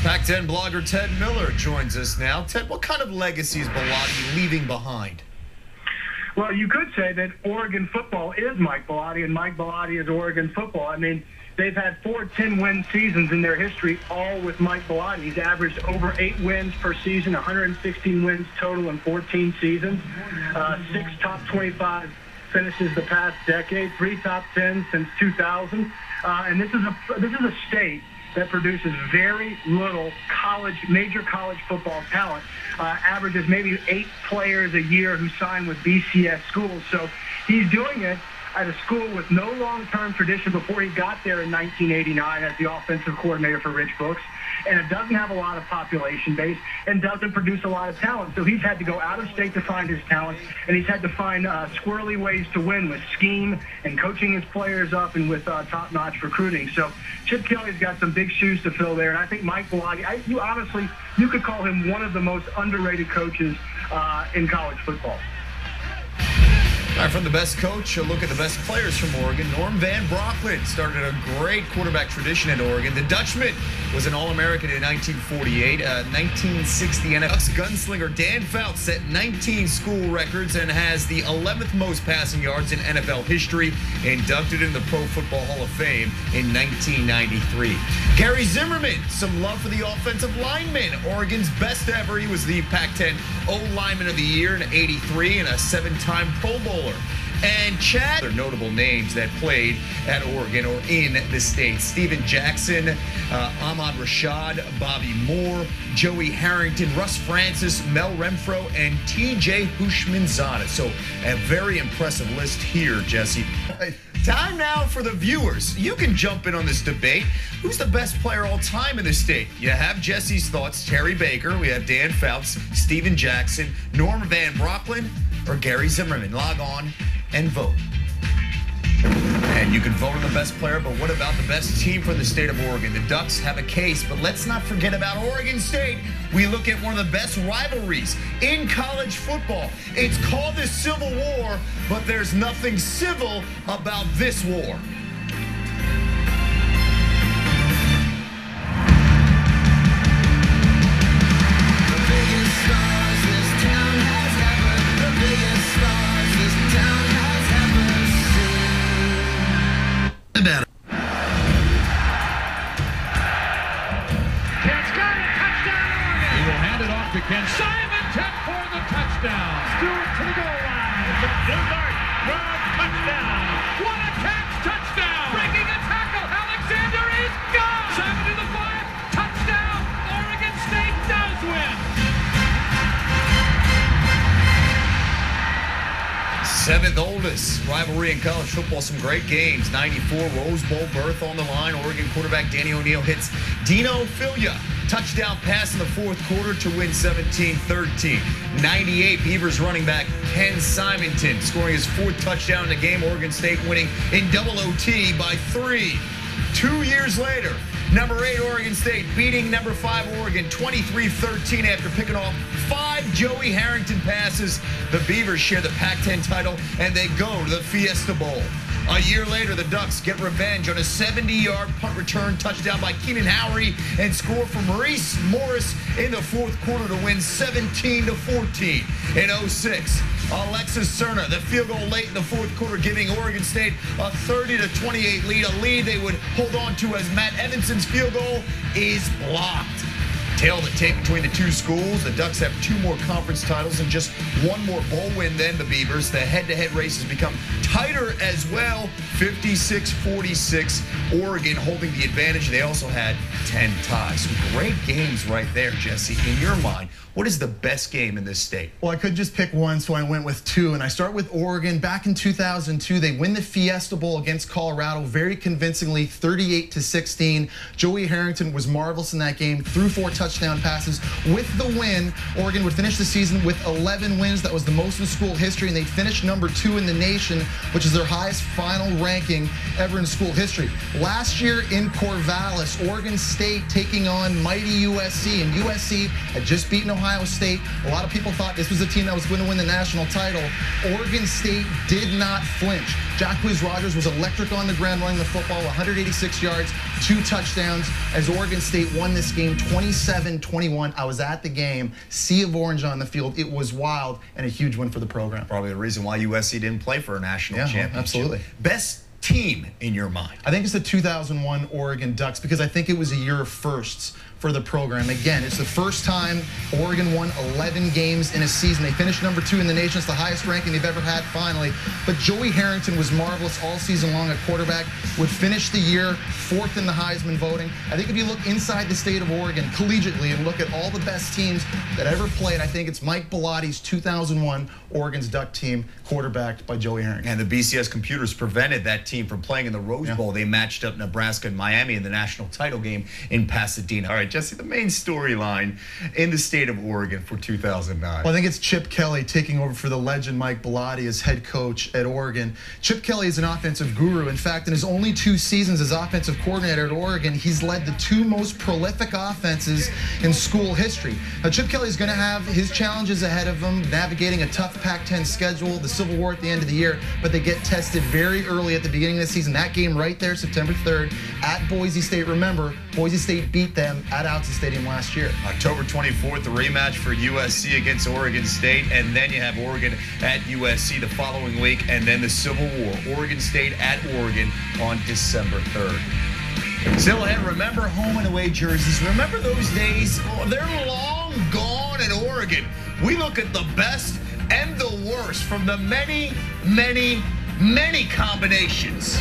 Pac-10 blogger Ted Miller joins us now. Ted, what kind of legacy is Bellotti leaving behind? Well, you could say that Oregon football is Mike Bellotti, and Mike Bellotti is Oregon football. I mean, they've had 4 10-win seasons in their history, all with Mike Bellotti. He's averaged over 8 wins per season, 116 wins total in 14 seasons, 6 top 25 finishes the past decade, 3 top 10 since 2000. And this is a state that produces very little major college football talent. Averages maybe 8 players a year who sign with BCS schools. So he's doing it at a school with no long-term tradition before he got there in 1989 as the offensive coordinator for Rich Brooks. And it doesn't have a lot of population base and doesn't produce a lot of talent. So he's had to go out of state to find his talent, and he's had to find squirrely ways to win with scheme and coaching his players up and with top-notch recruiting. So Chip Kelly's got some big shoes to fill there, and I think Mike Bellotti, you could call him one of the most underrated coaches in college football. All right, from the best coach, a look at the best players from Oregon. Norm Van Brocklin started a great quarterback tradition in Oregon. The Dutchman was an All-American in 1948. 1960 NFL gunslinger Dan Fouts set 19 school records and has the 11th most passing yards in NFL history, inducted in the Pro Football Hall of Fame in 1993. Gary Zimmerman, some love for the offensive lineman. Oregon's best ever. He was the Pac-10 O-Lineman of the Year in '83 and a 7-time Pro Bowler. And Chad, other notable names that played at Oregon or in the state: Steven Jackson, Ahmad Rashad, Bobby Moore, Joey Harrington, Russ Francis, Mel Renfro, and TJ Houshmandzadeh. So a very impressive list here, Jesse. Time now for the viewers. You can jump in on this debate. Who's the best player all time in the state? You have Jesse's thoughts: Terry Baker, we have Dan Fouts, Steven Jackson, Norm Van Brocklin, or Gary Zimmerman. Log on and vote. And you can vote on the best player, but what about the best team from the state of Oregon? The Ducks have a case, but let's not forget about Oregon State. We look at one of the best rivalries in college football. It's called the Civil War, but there's nothing civil about this war. Ken Simonton for the touchdown. Stewart to the goal line. Bluebird, broad touchdown. What a catch, touchdown. Breaking a tackle, Alexander is gone. 7 to the 5, touchdown. Oregon State does win. 7th oldest rivalry in college football. Some great games. 94 Rose Bowl berth on the line. Oregon quarterback Danny O'Neal hits Dino Filia. Touchdown pass in the 4th quarter to win 17-13. 98 Beavers running back Ken Simonton scoring his 4th touchdown in the game. Oregon State winning in double OT by 3. 2 years later, number 8 Oregon State beating number 5 Oregon 23-13 after picking off 5 Joey Harrington passes. The Beavers share the Pac-10 title and they go to the Fiesta Bowl. A year later, the Ducks get revenge on a 70-yard punt return touchdown by Keenan Howery and score for Maurice Morris in the 4th quarter to win 17-14. In 06, Alexis Cerna, the field goal late in the 4th quarter, giving Oregon State a 30-28 lead, a lead they would hold on to as Matt Evanson's field goal is blocked. Tail of the tape between the two schools. The Ducks have 2 more conference titles and just 1 more bowl win than the Beavers. The head-to-head race has become tighter as well. 56-46, Oregon holding the advantage. They also had 10 ties. Some great games right there, Jesse. In your mind, what is the best game in this state? Well, I could just pick one, so I went with 2. And I start with Oregon. Back in 2002, they win the Fiesta Bowl against Colorado very convincingly, 38-16. Joey Harrington was marvelous in that game, threw 4 touchdown passes. With the win, Oregon would finish the season with 11 wins. That was the most in school history, and they finished number 2 in the nation, which is their highest final ranking ever in school history. Last year in Corvallis, Oregon State taking on mighty USC, and USC had just beaten Ohio Ohio State. A lot of people thought this was a team that was going to win the national title. Oregon State did not flinch. Jacquizz Rodgers was electric on the ground running the football, 186 yards, 2 touchdowns, as Oregon State won this game 27-21. I was at the game, sea of orange on the field. It was wild and a huge win for the program. Probably the reason why USC didn't play for a national championship. Absolutely. Best team in your mind? I think it's the 2001 Oregon Ducks because I think it was a year of firsts for the program. Again, it's the first time Oregon won 11 games in a season. They finished number 2 in the nation. It's the highest ranking they've ever had, finally. But Joey Harrington was marvelous all season long at quarterback, would finish the year 4th in the Heisman voting. I think if you look inside the state of Oregon collegiately and look at all the best teams that ever played, I think it's Mike Belotti's 2001 Oregon's Duck team, quarterbacked by Joey Harrington. And the BCS computers prevented that team from playing in the Rose Bowl. They matched up Nebraska and Miami in the national title game in Pasadena. All right, Jesse, the main storyline in the state of Oregon for 2009. Well, I think it's Chip Kelly taking over for the legend Mike Bellotti as head coach at Oregon. Chip Kelly is an offensive guru. In fact, in his only 2 seasons as offensive coordinator at Oregon, he's led the 2 most prolific offenses in school history. Now, Chip Kelly is going to have his challenges ahead of him, navigating a tough Pac-10 schedule, the Civil War at the end of the year, but they get tested very early at the beginning of the season. That game right there, September 3rd, at Boise State. Remember, Boise State beat them at Autzen Stadium last year. October 24th, the rematch for USC against Oregon State, and then you have Oregon at USC the following week, and then the Civil War, Oregon State at Oregon on December 3rd. Still ahead, remember home and away jerseys. Remember those days? Oh, they're long gone in Oregon. We look at the best and the worst from the many, many, many combinations.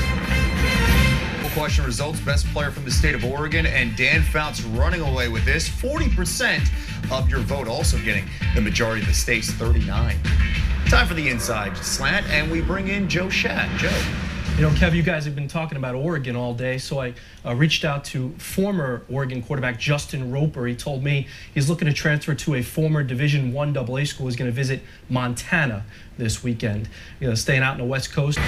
Question results, best player from the state of Oregon, and Dan Fouts running away with this. 40% of your vote, also getting the majority of the states, 39. Time for the Inside Slant, and we bring in Joe Schad. Joe. You know, Kev, you guys have been talking about Oregon all day, so I reached out to former Oregon quarterback Justin Roper. He told me he's looking to transfer to a former Division I AA school. He's going to visit Montana this weekend. You know, staying out in the West Coast.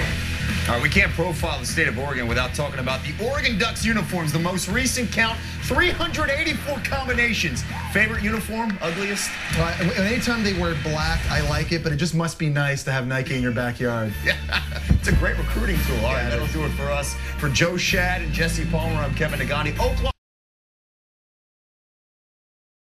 All right, we can't profile the state of Oregon without talking about the Oregon Ducks uniforms. The most recent count, 384 combinations. Favorite uniform, ugliest? Anytime they wear black, I like it, but it just must be nice to have Nike in your backyard. Yeah, it's a great recruiting tool. All right, that'll do it for us. For Joe Schad and Jesse Palmer, I'm Kevin Nagani. Oklahoma